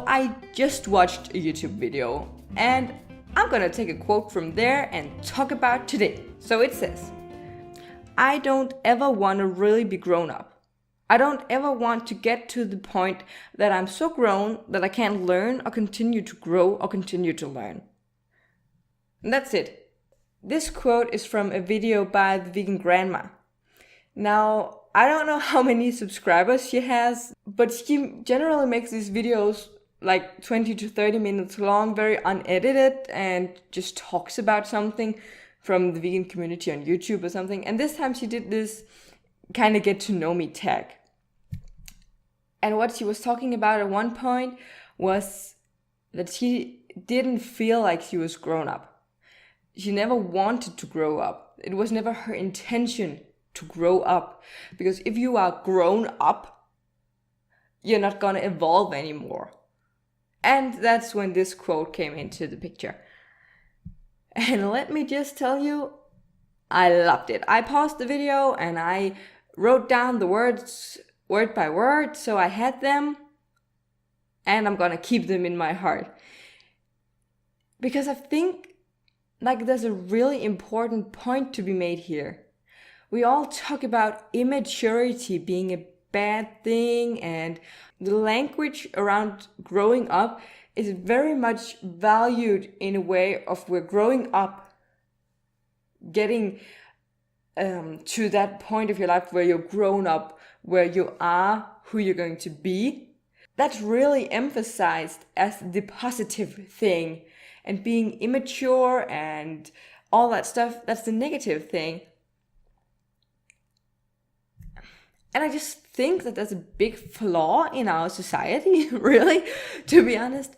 I just watched a YouTube video and I'm gonna take a quote from there and talk about today. So it says, I don't ever want to really be grown up. I don't ever want to get to the point that I'm so grown that I can't learn or continue to grow or continue to learn. And that's it. This quote is from a video by the vegan grandma. Now, I don't know how many subscribers she has, but she generally makes these videos like 20 to 30 minutes long, very unedited, and just talks about something from the vegan community on YouTube or something. And this time she did this kind of get to know me tag. And what she was talking about at one point was that she didn't feel like she was grown up. She never wanted to grow up. It was never her intention to grow up. Because if you are grown up, you're not gonna evolve anymore. And that's when this quote came into the picture. And let me just tell you, I loved it. I paused the video and I wrote down the words word by word, so I had them, and I'm gonna keep them in my heart. Because I think like there's a really important point to be made here. We all talk about immaturity being a bad thing, and the language around growing up is very much valued in a way of we're growing up, getting to that point of your life where you're grown up, where you are who you're going to be. That's really emphasized as the positive thing, and being immature and all that stuff, that's the negative thing. And I just think that there's a big flaw in our society, really, to be honest.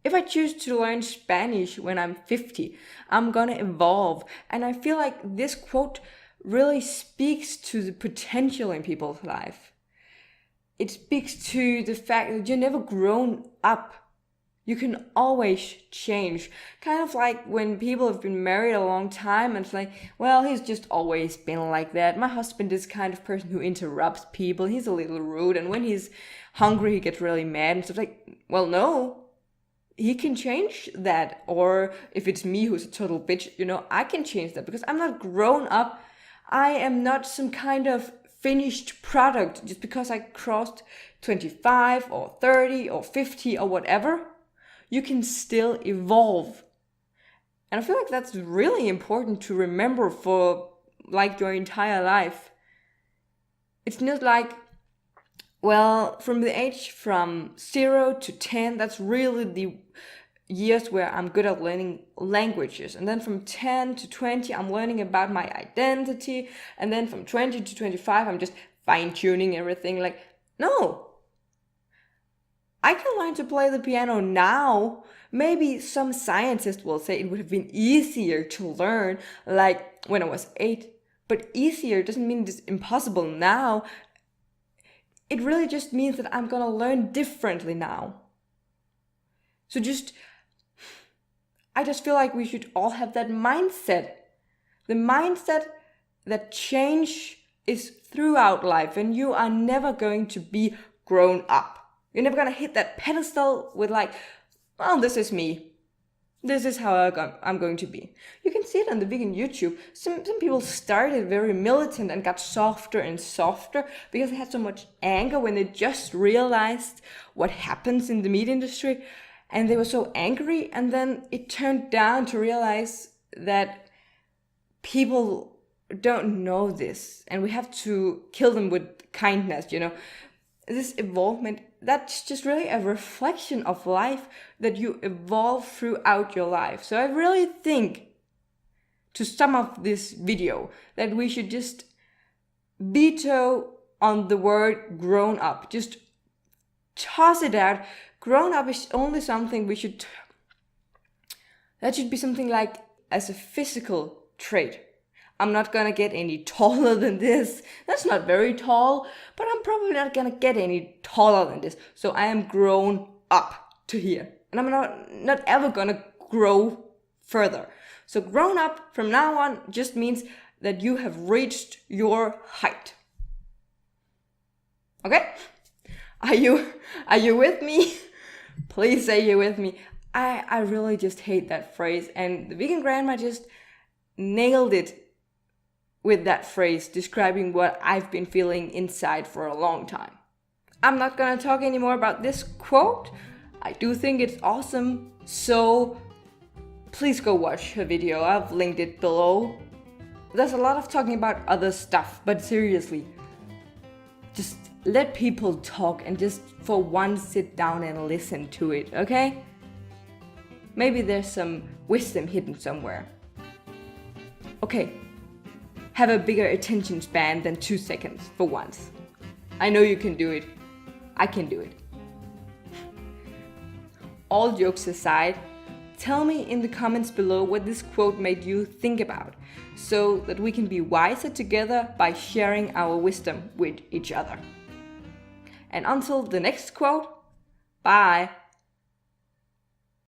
If I choose to learn Spanish when I'm 50, I'm gonna evolve. And I feel like this quote really speaks to the potential in people's life. It speaks to the fact that you're never grown up. You can always change. Kind of like when people have been married a long time and it's like, well, he's just always been like that. My husband is the kind of person who interrupts people. He's a little rude. And when he's hungry, he gets really mad and stuff. Like, well, no, he can change that. Or if it's me who's a total bitch, I can change that because I'm not grown up. I am not some kind of finished product just because I crossed 25 or 30 or 50 or whatever. You can still evolve. And I feel like that's really important to remember for like your entire life. It's not like, well, from the age from 0 to 10, that's really the years where I'm good at learning languages. And then from 10 to 20, I'm learning about my identity. And then from 20 to 25, I'm just fine-tuning everything. Like, no. I can learn to play the piano now. Maybe some scientist will say it would have been easier to learn like when I was 8. But easier doesn't mean it's impossible now. It really just means that I'm gonna learn differently now. So I just feel like we should all have that mindset. The mindset that change is throughout life and you are never going to be grown up. You're never gonna hit that pedestal with like, well, this is me. This is how I'm going to be. You can see it on the vegan YouTube. Some people started very militant and got softer and softer because they had so much anger when they just realized what happens in the meat industry. And they were so angry, and then it turned down to realize that people don't know this and we have to kill them with kindness, This evolvement, that's just really a reflection of life, that you evolve throughout your life. So I really think, to sum up this video, that we should just veto on the word grown up. Just toss it out. Grown up is only something that should be something like as a physical trait. I'm not gonna get any taller than this. That's not very tall, but I'm probably not gonna get any taller than this. So I am grown up to here. And I'm not ever gonna grow further. So grown up from now on just means that you have reached your height. Okay? Are you with me? Please say you're with me. I really just hate that phrase, and the vegan grandma just nailed it with that phrase, describing what I've been feeling inside for a long time. I'm not gonna talk anymore about this quote. I do think it's awesome, so please go watch her video. I've linked it below. There's a lot of talking about other stuff, but seriously, just let people talk and just for once sit down and listen to it, okay? Maybe there's some wisdom hidden somewhere. Okay, have a bigger attention span than 2 seconds for once. I know you can do it. I can do it. All jokes aside, tell me in the comments below what this quote made you think about, so that we can be wiser together by sharing our wisdom with each other. And until the next quote, bye!